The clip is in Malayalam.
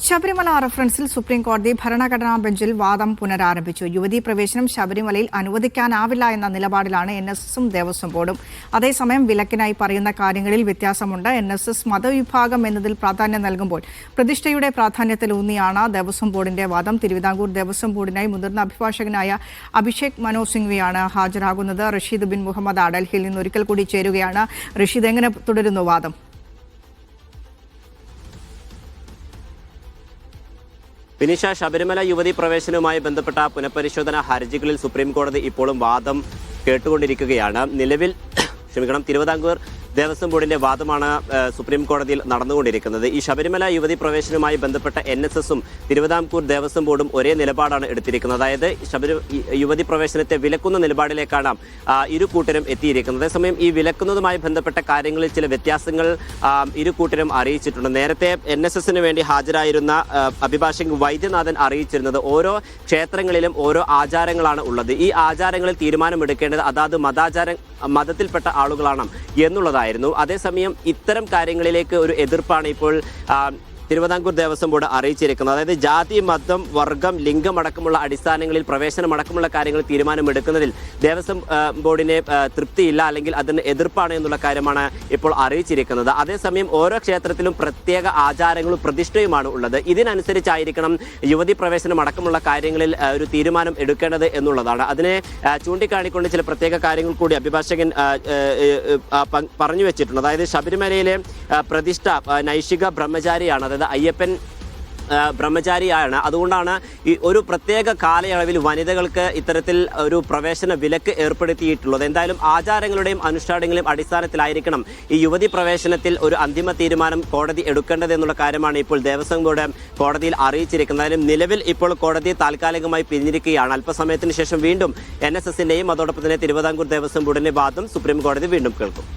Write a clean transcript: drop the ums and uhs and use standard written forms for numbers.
ശബരിമല റഫറൻസിൽ സുപ്രീം കോടതി ഭരണഘടനാ ബെഞ്ചിൽ വാദം പുനരാരംഭിച്ചു. യുവതീ പ്രവേശനം ശബരിമലയിൽ അനുവദിക്കാനാവില്ല എന്ന നിലപാടിലാണ് NSSും ദേവസ്വം ബോർഡും. അതേസമയം വിലക്കിനായി പറയുന്ന കാര്യങ്ങളിൽ വ്യത്യാസമുണ്ട്. NSS മതവിഭാഗം എന്നതിൽ പ്രാധാന്യം നൽകുമ്പോൾ പ്രതിഷ്ഠയുടെ പ്രാധാന്യത്തിലൂന്നിയാണ് ദേവസ്വം ബോർഡിന്റെ വാദം. തിരുവിതാംകൂർ ദേവസ്വം ബോർഡിനായി മുതിർന്ന അഭിഭാഷകനായ അഭിഷേക് മനു സിംഗ്വിയാണ് ഹാജരാകുന്നത്. റഷീദ് ബിൻ മുഹമ്മദ് ഡൽഹിയിൽ നിന്ന് ഒരിക്കൽ കൂടി ചേരുകയാണ്. റഷീദ്, എങ്ങനെ തുടരുന്നു വാദം? വിനീഷ, ശബരിമല യുവതീ പ്രവേശനവുമായി ബന്ധപ്പെട്ട പുനഃപരിശോധന ഹർജികളിൽ സുപ്രീം കോടതി ഇപ്പോഴും വാദം കേട്ടുകൊണ്ടിരിക്കുകയാണ്. നിലവിൽ തിരുവിതാംകൂർ ദേവസ്വം ബോർഡിന്റെ വാദമാണ് സുപ്രീം കോടതിയിൽ നടന്നുകൊണ്ടിരിക്കുന്നത്. ഈ ശബരിമല യുവതീ പ്രവേശനവുമായി ബന്ധപ്പെട്ട NSSും തിരുവിതാംകൂർ ദേവസ്വം ബോർഡും ഒരേ നിലപാടാണ് എടുത്തിരിക്കുന്നത്. അതായത് യുവതീ പ്രവേശനത്തെ വിലക്കുന്ന നിലപാടിലേക്കാണ് ഇരു കൂട്ടരും എത്തിയിരിക്കുന്നത്. അതേസമയം ഈ വിലക്കുന്നതുമായി ബന്ധപ്പെട്ട കാര്യങ്ങളിൽ ചില വ്യത്യാസങ്ങൾ ഇരു കൂട്ടരും അറിയിച്ചിട്ടുണ്ട്. നേരത്തെ NSSന് വേണ്ടി ഹാജരായിരുന്ന അഭിഭാഷകൻ വൈദ്യനാഥൻ അറിയിച്ചിരുന്നത് ഓരോ ക്ഷേത്രങ്ങളിലും ഓരോ ആചാരങ്ങളാണ് ഉള്ളത്. ഈ ആചാരങ്ങളിൽ തീരുമാനമെടുക്കേണ്ടത് അതാത് മതത്തിൽപ്പെട്ട ആളുകളാണ് എന്നുള്ളതാണ്. അതേസമയം ഇത്തരം കാര്യങ്ങളിലേക്ക് ഒരു എതിർപ്പാണ് ഇപ്പോൾ തിരുവിതാംകൂർ ദേവസ്വം ബോർഡ് അറിയിച്ചിരിക്കുന്നത്. അതായത് ജാതി, മതം, വർഗം, ലിംഗം അടക്കമുള്ള അടിസ്ഥാനങ്ങളിൽ പ്രവേശനം അടക്കമുള്ള കാര്യങ്ങൾ തീരുമാനമെടുക്കുന്നതിൽ ദേവസ്വം ബോർഡിനെ തൃപ്തിയില്ല, അല്ലെങ്കിൽ അതിന് എതിർപ്പാണ് എന്നുള്ള കാര്യമാണ് ഇപ്പോൾ അറിയിച്ചിരിക്കുന്നത്. അതേസമയം ഓരോ ക്ഷേത്രത്തിലും പ്രത്യേക ആചാരങ്ങളും പ്രതിഷ്ഠയുമാണ് ഉള്ളത്. ഇതിനനുസരിച്ചായിരിക്കണം യുവതീ പ്രവേശനം അടക്കമുള്ള കാര്യങ്ങളിൽ ഒരു തീരുമാനം എടുക്കേണ്ടത് എന്നുള്ളതാണ്. അതിനെ ചൂണ്ടിക്കാണിക്കൊണ്ട് ചില പ്രത്യേക കാര്യങ്ങൾ കൂടി അഭിഭാഷകൻ പറഞ്ഞു വെച്ചിട്ടുണ്ട്. അതായത് ശബരിമലയിലെ പ്രതിഷ്ഠ നൈഷിക ബ്രഹ്മചാരിയാണ്, അതായത് അയ്യപ്പൻ ബ്രഹ്മചാരിയാണ്. അതുകൊണ്ടാണ് ഈ ഒരു പ്രത്യേക കാലയളവിൽ വനിതകൾക്ക് ഇത്തരത്തിൽ ഒരു പ്രവേശന വിലക്ക് ഏർപ്പെടുത്തിയിട്ടുള്ളത്. എന്തായാലും ആചാരങ്ങളുടെയും അനുഷ്ഠാനങ്ങളുടെയും അടിസ്ഥാനത്തിലായിരിക്കണം ഈ യുവതീ പ്രവേശനത്തിൽ ഒരു അന്തിമ തീരുമാനം കോടതി എടുക്കേണ്ടത് എന്നുള്ള കാര്യമാണ് ഇപ്പോൾ ദേവസ്വം ബോർഡ് കോടതിയിൽ അറിയിച്ചിരിക്കുന്നത്. എന്തായാലും നിലവിൽ ഇപ്പോൾ കോടതി താൽക്കാലികമായി പിരിഞ്ഞിരിക്കുകയാണ്. അല്പസമയത്തിന് ശേഷം വീണ്ടും NSSന്റെയും അതോടൊപ്പം തന്നെ തിരുവിതാംകൂർ ദേവസ്വം ബോർഡിന്റെ വാദം സുപ്രീം കോടതി വീണ്ടും കേൾക്കും.